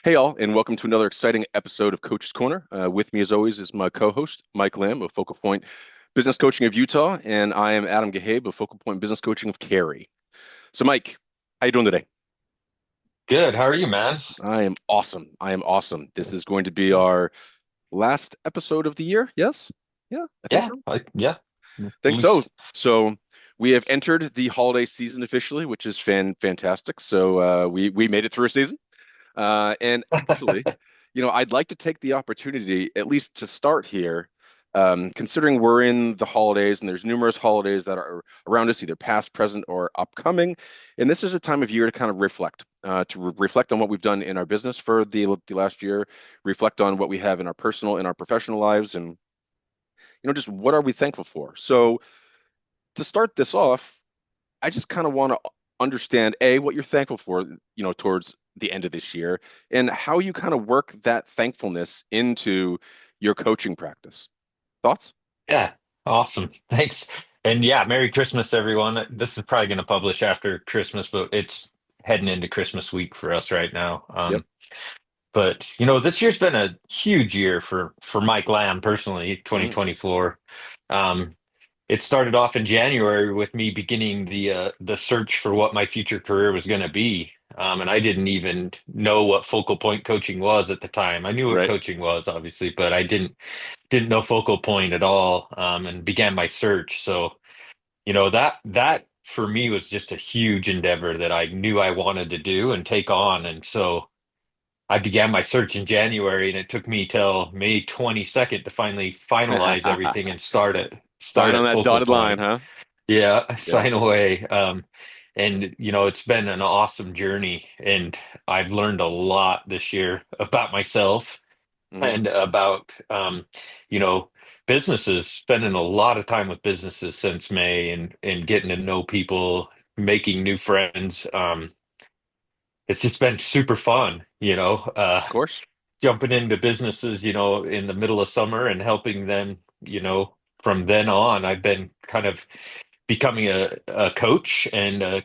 Hey, all, and welcome to another exciting episode of Coach's Corner. With me, as always, is my co-host, Mike Lamb of Focal Point Business Coaching of Utah, and I am Adam Geheb of Focal Point Business Coaching of Cary. So, Mike, how you doing today? Good. How are you, man? I am awesome. I am awesome. This is going to be our last episode of the year. Yes? Yeah, I think Yeah, so. yeah. At Think so. least, So we have entered the holiday season officially, which is fantastic. So we made it through a season. And actually, I'd like to take the opportunity, at least to start here, considering we're in the holidays and there's numerous holidays that are around us, either past, present, or upcoming. And this is a time of year to kind of reflect, reflect on what we've done in our business for the last year, reflect on what we have in our personal and our professional lives, and just what are we thankful for. So to start this off, I just kind of want to understand A, what you're thankful for, towards the end of this year, and how you kind of work that thankfulness into your coaching practice. Thoughts? yeah. Awesome. Thanks. And yeah, Merry Christmas, everyone. This is probably going to publish after Christmas, but it's heading into Christmas week for us right now. Yep. But this year's been a huge year for Mike Lamb personally, Mm, 2024. Um, It started off in January with me beginning the search for what my future career was going to be. And I didn't even know what focal point coaching was at the time. I knew what right. coaching was, obviously, but I didn't know focal point at all. And began my search. So, that for me was just a huge endeavor that I knew I wanted to do and take on. And so I began my search in January, and it took me till May 22nd to finally finalize everything and start it. Sign Start on at that focal dotted line, point. huh? Yeah, Yeah. sign away. And it's been an awesome journey, and I've learned a lot this year about myself Hmm. and about you know, businesses, spending a lot of time with businesses since May and getting to know people, making new friends. It's just been super fun, Of course. jumping into businesses, in the middle of summer and helping them, from then on, I've been kind of becoming a coach and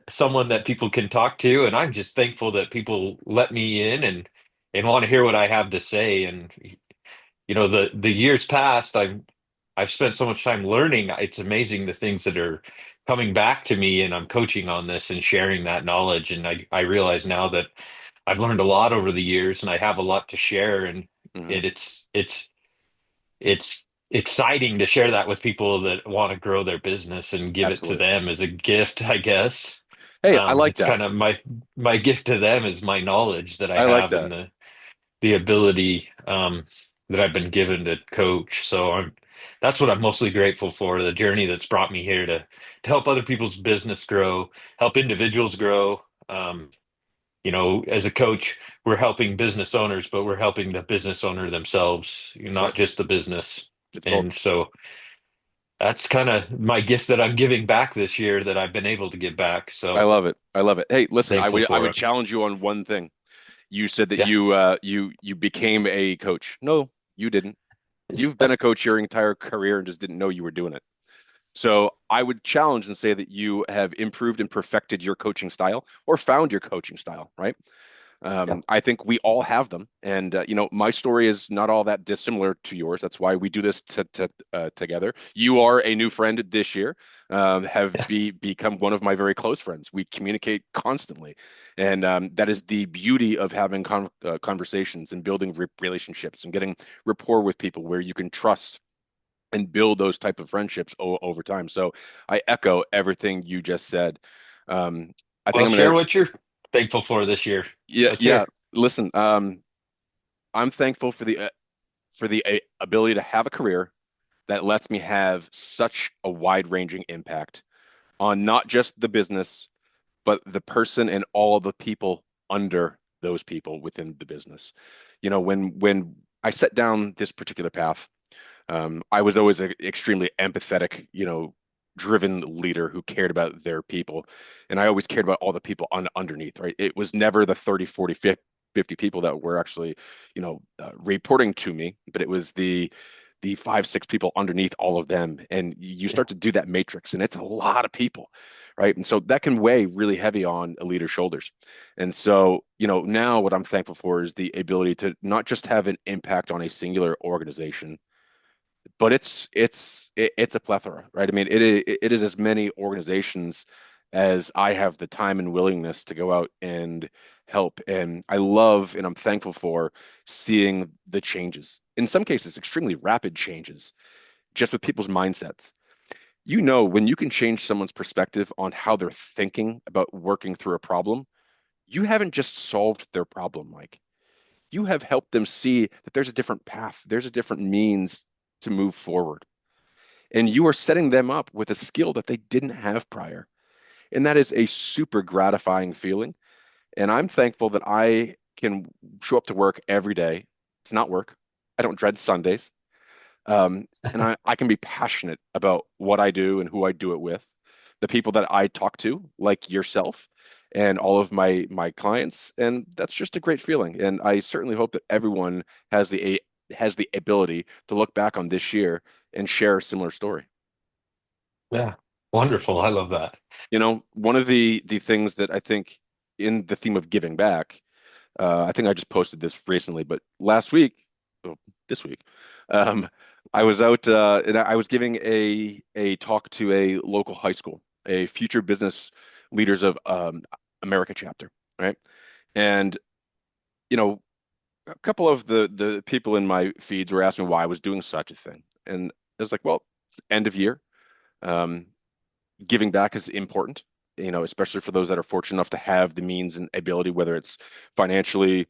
someone that people can talk to. And I'm just thankful that people let me in and want to hear what I have to say. And, the years past, I've spent so much time learning. It's amazing the things that are coming back to me, and I'm coaching on this and sharing that knowledge. And I realize now that I've learned a lot over the years, and I have a lot to share. And Hmm. it's exciting to share that with people that want to grow their business and give it to Absolutely. them as a gift, I guess. Hey, I like It's that. kind of my gift to them is my knowledge that I I like have that. and the ability that I've been given to coach. So that's what I'm mostly grateful for, the journey that's brought me here to help other people's business grow, help individuals grow. As a coach, we're helping business owners, but we're helping the business owner themselves, not Sure. just the business. It's both. And so that's kind of my gift that I'm giving back this year that I've been able to give back. I So love it. I love it. Hey, listen, I thankful would I for would it. challenge you on one thing. You said that Yeah. you became a coach. No, you didn't. You've been a coach your entire career and just didn't know you were doing it. So I would challenge and say that you have improved and perfected your coaching style or found your coaching style, right? Yeah. I think we all have them, and my story is not all that dissimilar to yours. That's why we do this together. You are a new friend this year, have Yeah. become one of my very close friends. We communicate constantly, and that is the beauty of having conversations and building relationships and getting rapport with people where you can trust and build those type of friendships over time. So I echo everything you just said. I think Well, I'm share gonna, what you're thankful for this year. yeah, Let's yeah. hear. Listen, I'm thankful for the ability to have a career that lets me have such a wide-ranging impact on not just the business, but the person and all the people under those people within the business. When I set down this particular path, I was always an extremely empathetic, driven leader who cared about their people. And I always cared about all the people underneath, right? It was never the 30, 40, 50 people that were actually, reporting to me, but it was the the five, six people underneath all of them. And you Yeah. start to do that matrix, and it's a lot of people, right? And so that can weigh really heavy on a leader's shoulders. And so, now what I'm thankful for is the ability to not just have an impact on a singular organization, but it's a plethora, right? I mean, it is as many organizations as I have the time and willingness to go out and help. And I love and I'm thankful for seeing the changes. In some cases, extremely rapid changes, just with people's mindsets. When you can change someone's perspective on how they're thinking about working through a problem, you haven't just solved their problem, Mike. You have helped them see that there's a different path, there's a different means to move forward. And you are setting them up with a skill that they didn't have prior. And that is a super gratifying feeling. And I'm thankful that I can show up to work every day. It's not work. I don't dread Sundays. And I can be passionate about what I do and who I do it with. The people that I talk to, like yourself and all of my clients. And that's just a great feeling. And I certainly hope that everyone has the ability to look back on this year and share a similar story. Yeah. Wonderful. I love that. One of the things that I think in the theme of giving back, I think I just posted this recently, but last week, oh, this week, um, I was out and I was giving a talk to a local high school, a Future Business Leaders of America chapter, right? And you know, a couple of the people in my feeds were asking why I was doing such a thing, and I was like, well, it's the end of year. Um, Giving back is important, especially for those that are fortunate enough to have the means and ability, whether it's financially,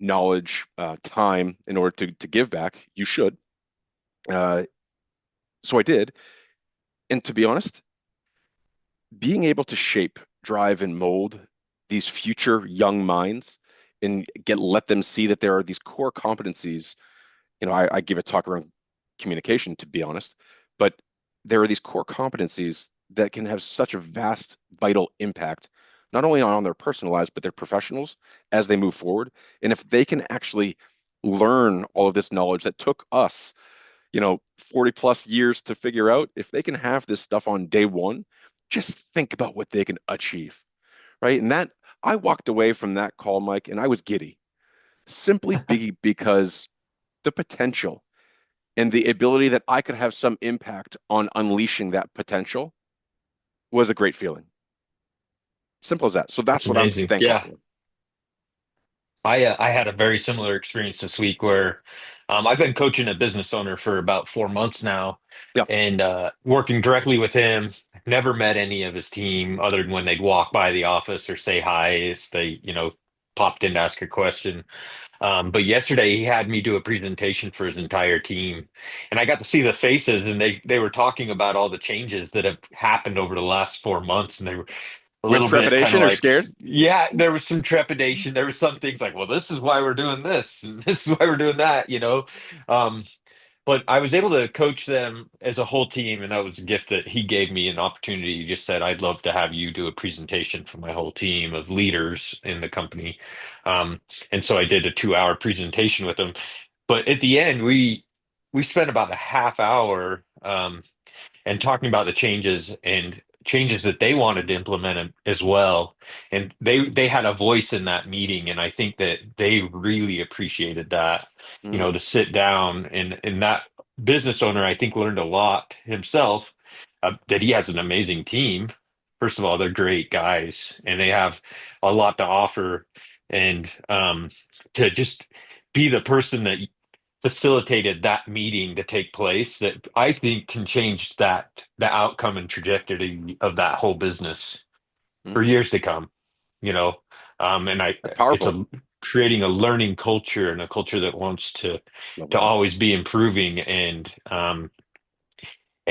knowledge, time, in order to give back. You should. Uh, so I did. And to be honest, being able to shape, drive, and mold these future young minds and let them see that there are these core competencies. I give a talk around communication, to be honest, but there are these core competencies that can have such a vast, vital impact, not only on their personal lives, but their professionals as they move forward. And if they can actually learn all of this knowledge that took us, 40 plus years to figure out, if they can have this stuff on day one, just think about what they can achieve, right? And that I walked away from that call, Mike, and I was giddy, simply because the potential and the ability that I could have some impact on unleashing that potential was a great feeling. Simple as that. So That's that's what I'm amazing. thankful Yeah. for. I had a very similar experience this week where I've been coaching a business owner for about 4 months now Yeah. and working directly with him. Never met any of his team other than when they'd walk by the office or say hi if they, popped in to ask a question. But yesterday he had me do a presentation for his entire team, and I got to see the faces, and they were talking about all the changes that have happened over the last 4 months, and they were a With little bit kind of trepidation or like, scared? yeah, there was some trepidation. There was some things like, well, this is why we're doing this, and this is why we're doing that. Um, but I was able to coach them as a whole team, and that was a gift that he gave me an opportunity. He just said, I'd love to have you do a presentation for my whole team of leaders in the company. Um, and so I did a 2 hour presentation with him. But at the end, we spent about a half hour. And talking about the changes and changes that they wanted to implement as well. And they had a voice in that meeting, and I think that they really appreciated that, Mm, to sit down and that business owner I think learned a lot himself, that he has an amazing team. First of all, they're great guys and they have a lot to offer, and to just be the person that facilitated that meeting to take place that I think can change the outcome and trajectory of that whole business for mm. years to come, you know. And That's it's powerful. a creating a learning culture and a culture that wants to Love to that. always be improving and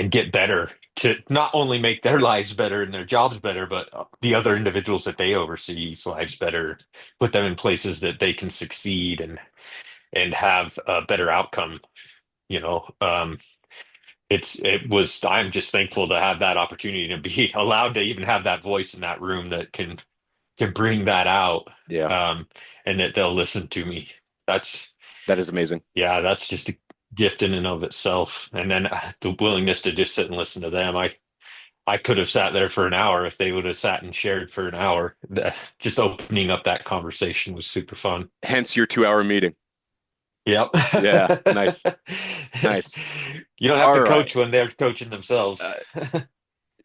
get better to not only make their lives better and their jobs better, but the other individuals that they oversee's lives better, put them in places that they can succeed and have a better outcome, you know. I'm just thankful to have that opportunity to be allowed to even have that voice in that room that can bring that out, Yeah, um, and that they'll listen to me. That's that is amazing. yeah, that's just gift in and of itself. And then the willingness to just sit and listen to them. I could have sat there for an hour if they would have sat and shared for an hour. Just opening up that conversation was super fun. Hence your 2 hour meeting. Yep. Yeah, nice, nice. You don't have All to right. coach when they're coaching themselves. Uh,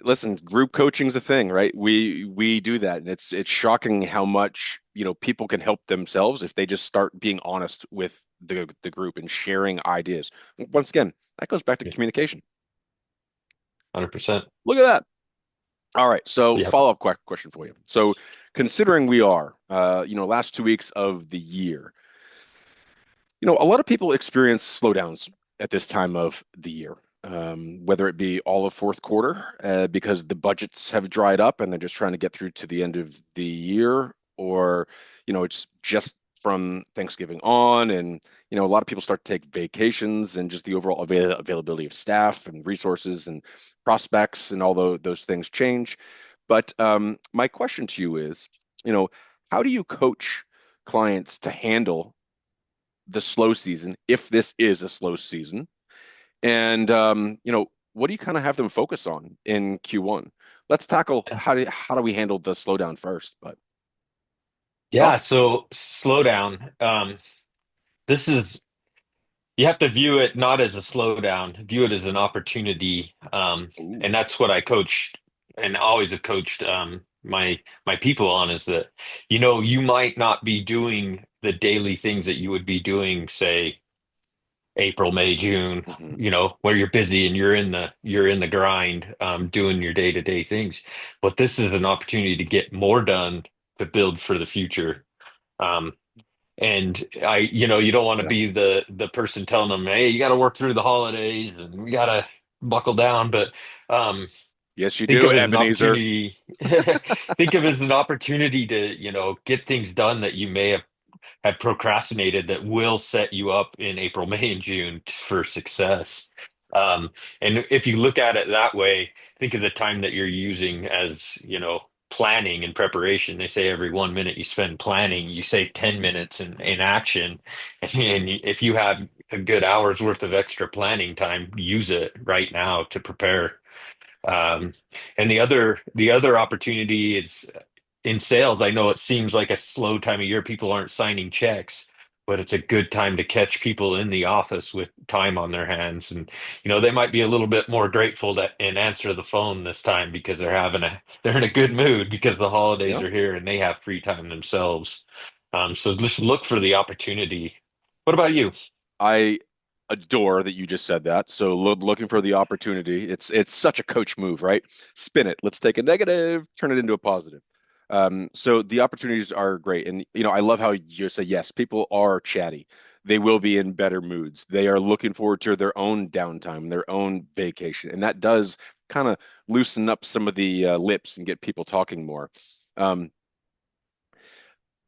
Listen, group coaching's a thing, right? We do that, and it's shocking how much, people can help themselves if they just start being honest with the group and sharing ideas. Once again, that goes back to communication. 100%. Look at that. All right, so Yep. follow-up question for you. So, considering we are, last 2 weeks of the year, a lot of people experience slowdowns at this time of the year, whether it be all of fourth quarter, because the budgets have dried up and they're just trying to get through to the end of the year, or, it's just from Thanksgiving on, and, a lot of people start to take vacations and just the overall availability of staff and resources and prospects and all those things change. But my question to you is, you know, how do you coach clients to handle the slow season, if this is a slow season? And what do you kind of have them focus on in Q1? Let's tackle how do we handle the slowdown first, but Yeah, talk. so slow down. This is You have to view it not as a slowdown, view it as an opportunity. Ooh. And that's what I coached and always have coached my people on is that, you might not be doing the daily things that you would be doing, say, April, May, June, Hmm. where you're busy and you're in the grind, doing your day-to-day things. But this is an opportunity to get more done to build for the future. Um, and you don't want to Yeah. be the person telling them, hey, you got to work through the holidays and we got to buckle down. But um, Yes, you think do, of it as an Ebenezer. opportunity. Think of it as an opportunity to, get things done that you may have procrastinated that will set you up in April, May, and June for success. Um, and if you look at it that way, think of the time that you're using as, planning and preparation. They say every 1 minute you spend planning, you save 10 minutes in action. And if you have a good hour's worth of extra planning time, use it right now to prepare. And the other opportunity is in sales. I know it seems like a slow time of year. People aren't signing checks, but it's a good time to catch people in the office with time on their hands. And, they might be a little bit more grateful and answer the phone this time because they're in a good mood because the holidays Yeah. are here and they have free time themselves. So just look for the opportunity. What about you? I adore that you just said that. So looking for the opportunity. It's such a coach move, right? Spin it. Let's take a negative, turn it into a positive. So the opportunities are great. And I love how you say yes, people are chatty. They will be in better moods. They are looking forward to their own downtime, their own vacation. And that does kind of loosen up some of the lips and get people talking more. Um,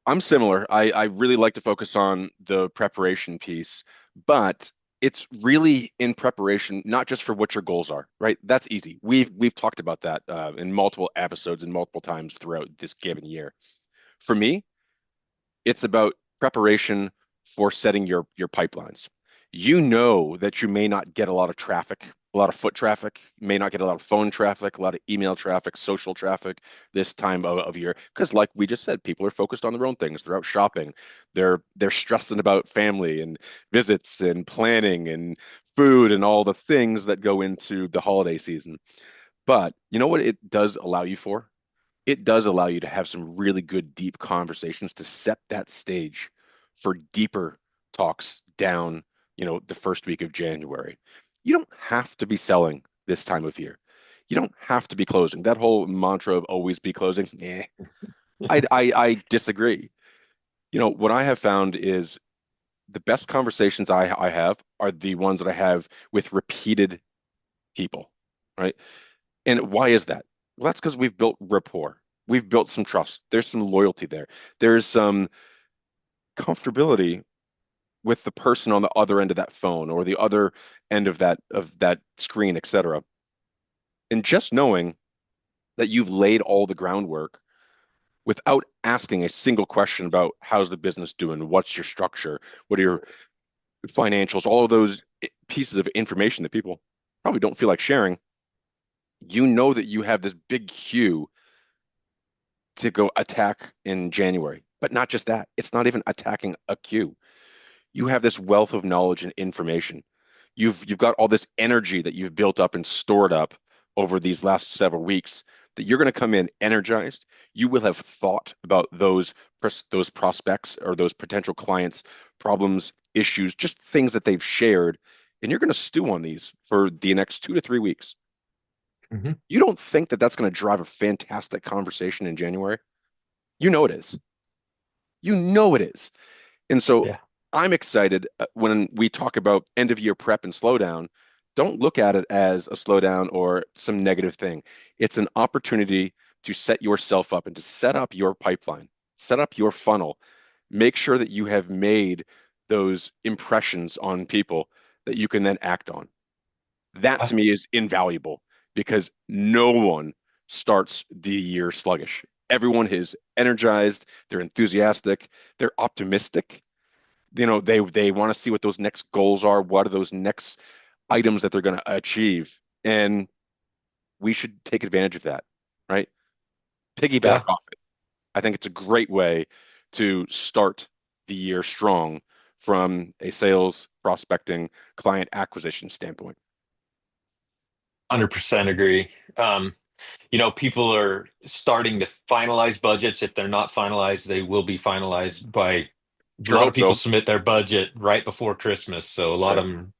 I'm similar. I really like to focus on the preparation piece, but it's really in preparation, not just for what your goals are, right? That's easy. We've talked about that in multiple episodes and multiple times throughout this given year. For me, it's about preparation for setting your pipelines. You know that you may not get a lot of traffic, a lot of foot traffic, you may not get a lot of phone traffic, a lot of email traffic, social traffic this time of year. Because like we just said, people are focused on their own things. They're out shopping. They're stressing about family and visits and planning and food and all the things that go into the holiday season. But you know what it does allow you for? It does allow you to have some really good, deep conversations to set that stage for deeper talks down, the first week of January. You don't have to be selling this time of year. You don't have to be closing. That whole mantra of always be closing, I disagree. What I have found is the best conversations I have are the ones that I have with repeated people, right? And why is that? Well, that's because we've built rapport. We've built some trust. There's some loyalty there. There's some comfortability with the person on the other end of that phone or the other end of that screen, etc. And just knowing that you've laid all the groundwork without asking a single question about how's the business doing, what's your structure, what are your financials, all of those pieces of information that people probably don't feel like sharing, you know that you have this big queue to go attack in January. But not just that, it's not even attacking a queue. You have this wealth of knowledge and information. You've got all this energy that you've built up and stored up over these last several weeks that you're going to come in energized. You will have thought about those prospects or those potential clients, problems, issues, just things that they've shared, and you're going to stew on these for the next 2 to 3 weeks. Hmm. You don't think that that's going to drive a fantastic conversation in January? You know it is. You know it is. And so Yeah. I'm excited when we talk about end of year prep and slowdown. Don't look at it as a slowdown or some negative thing. It's an opportunity to set yourself up and to set up your pipeline, set up your funnel. Make sure that you have made those impressions on people that you can then act on. That to me is invaluable because no one starts the year sluggish. Everyone is energized, they're enthusiastic, they're optimistic. They want to see what those next goals are, what are those next items that they're going to achieve, and we should take advantage of that, right? Piggyback Yeah. off it. I think it's a great way to start the year strong from a sales, prospecting, client acquisition standpoint. 100% agree. People are starting to finalize budgets. If they're not finalized, they will be finalized by a Sure lot of hope people so. submit their budget right before Christmas. So a lot of Sure. them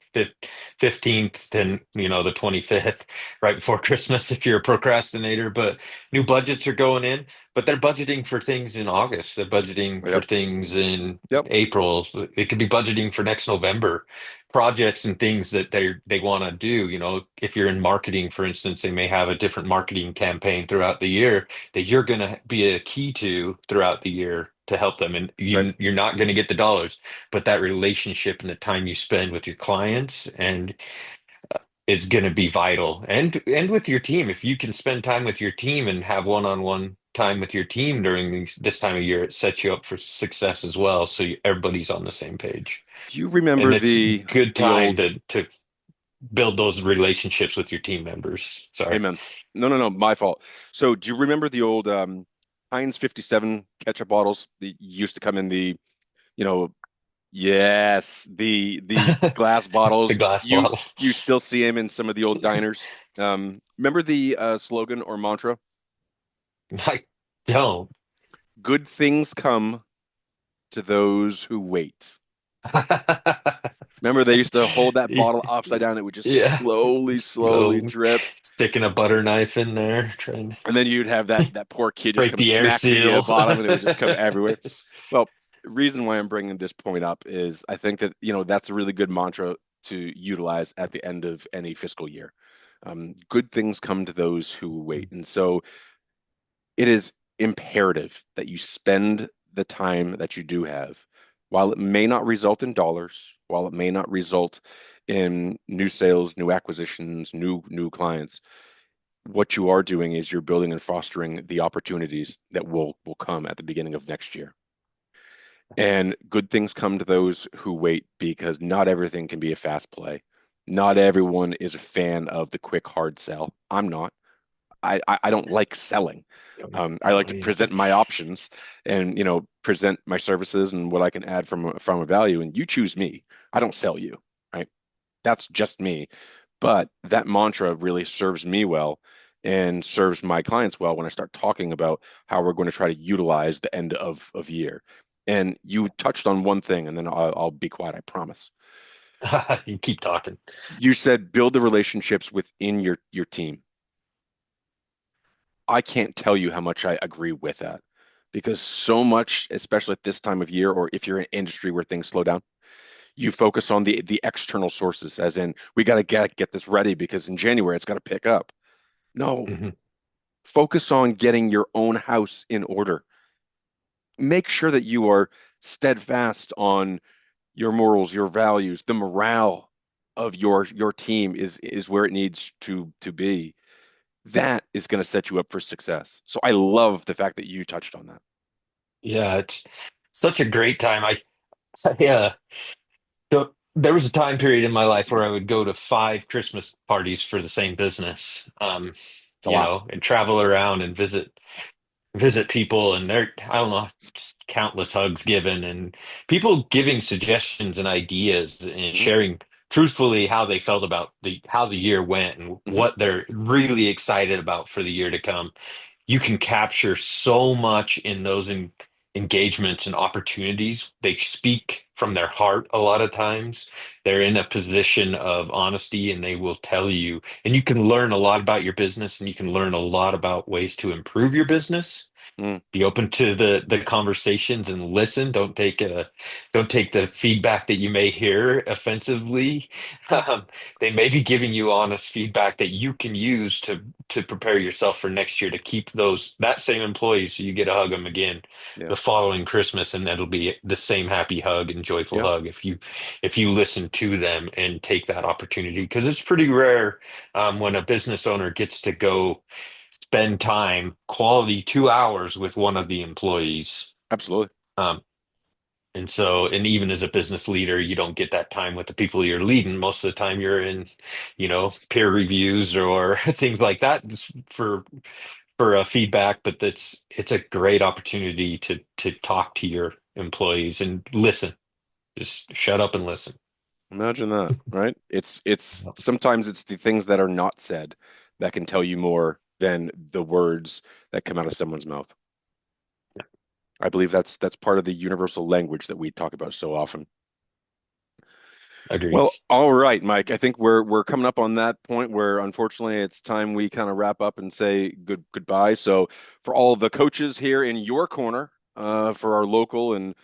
15th and the 25th right before Christmas if you're a procrastinator. But new budgets are going in, but they're budgeting for things in August. They're budgeting for Yep. things in Yep. April. It could be budgeting for next November projects and things that they want to do. If you're in marketing, for instance, they may have a different marketing campaign throughout the year that you're going to be a key to throughout the year to help them. And That's right. you're not going to get the dollars, but that relationship and the time you spend with your clients and is going to be vital. And with your team, if you can spend time with your team and have one-on-one time with your team during this time of year, it sets you up for success as well. So everybody's on the same page. Do you And remember it's good the time old to build those relationships with your team members. Sorry. Amen. No, no, no, my fault. So do you remember the old Heinz 57 ketchup bottles that used to come in you know, yes, the glass The bottles. glass bottle. You still see them in some of the old diners. Remember the slogan or mantra? I don't. Good things come to those who wait. Remember they used to hold that bottle upside down. It would just Yeah. slowly, slowly Go drip. sticking a butter knife in there, trying to And then you'd have that poor kid just break come the air smack the seal. bottom and it would just come everywhere. Well, the reason why I'm bringing this point up is I think that, that's a really good mantra to utilize at the end of any fiscal year. Good things come to those who wait. And so it is imperative that you spend the time that you do have. While it may not result in dollars, while it may not result in new sales, new acquisitions, new clients, what you are doing is you're building and fostering the opportunities that will come at the beginning of next year. And good things come to those who wait because not everything can be a fast play. Not everyone is a fan of the quick hard sell. I'm not. I don't like selling. I like to Yeah. present my options and present my services and what I can add from a value. And you choose me. I don't sell you, right? That's just me. But that mantra really serves me well and serves my clients well when I start talking about how we're going to try to utilize the end of year. And you touched on one thing, and then I'll be quiet, I promise. You keep talking. You said build the relationships within your team. I can't tell you how much I agree with that because so much, especially at this time of year, or if you're in an industry where things slow down, you focus on the external sources, as in we got to get this ready because in January it's got to pick up. No, Hmm. focus on getting your own house in order. Make sure that you are steadfast on your morals, your values, the morale of your team is where it needs to be. That is going to set you up for success. So I love the fact that you touched on that. Yeah, it's such a great time. I yeah. there was a time period in my life where I would go to 5 Christmas parties for the same business, It's a lot. and travel around and visit people, and there, I don't know, just countless hugs given, and people giving suggestions and ideas and Hmm. sharing truthfully how they felt about the how the year went and Hmm. what they're really excited about for the year to come. You can capture so much in those engagements and opportunities. They speak from their heart a lot of times. They're in a position of honesty and they will tell you, and you can learn a lot about your business and you can learn a lot about ways to improve your business. Mm. Be open to the conversations and listen. Don't take the feedback that you may hear offensively. They may be giving you honest feedback that you can use to prepare yourself for next year to keep those that same employee so you get to hug them again Yeah. the following Christmas, and that'll be the same happy hug and joyful Yeah. hug if you listen to them and take that opportunity, because it's pretty rare when a business owner gets to go spend time, quality 2 hours with one of the employees. Absolutely. Um, and so, and even as a business leader, you don't get that time with the people you're leading. Most of the time, you're in, peer reviews or things like that just for feedback. But it's a great opportunity to talk to your employees and listen. Just shut up and listen. Imagine that, right? It's sometimes it's the things that are not said that can tell you more than the words that come out of someone's mouth. I believe that's part of the universal language that we talk about so often. Agreed. Well, all right, Mike. I think we're coming up on that point where unfortunately it's time we kind of wrap up and say goodbye. So for all the coaches here in your corner, for our local and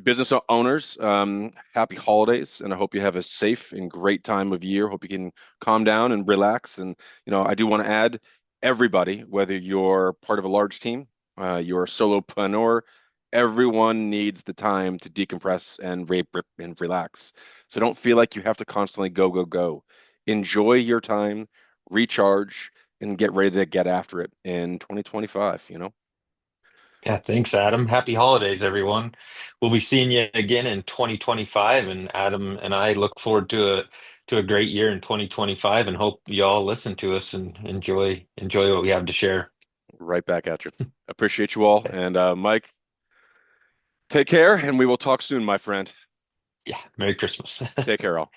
business owners, happy holidays, and I hope you have a safe and great time of year. Hope you can calm down and relax. And I do want to add everybody, whether you're part of a large team, you're a solopreneur, everyone needs the time to decompress and and relax. So don't feel like you have to constantly go, go, go. Enjoy your time, recharge, and get ready to get after it in 2025, Yeah, thanks, Adam. Happy holidays, everyone. We'll be seeing you again in 2025, and Adam and I look forward to a great year in 2025, and hope you all listen to us and enjoy what we have to share. Right back at you. Appreciate you all. Okay. And Mike, take care, and we will talk soon, my friend. Yeah, Merry Christmas. Take care, all.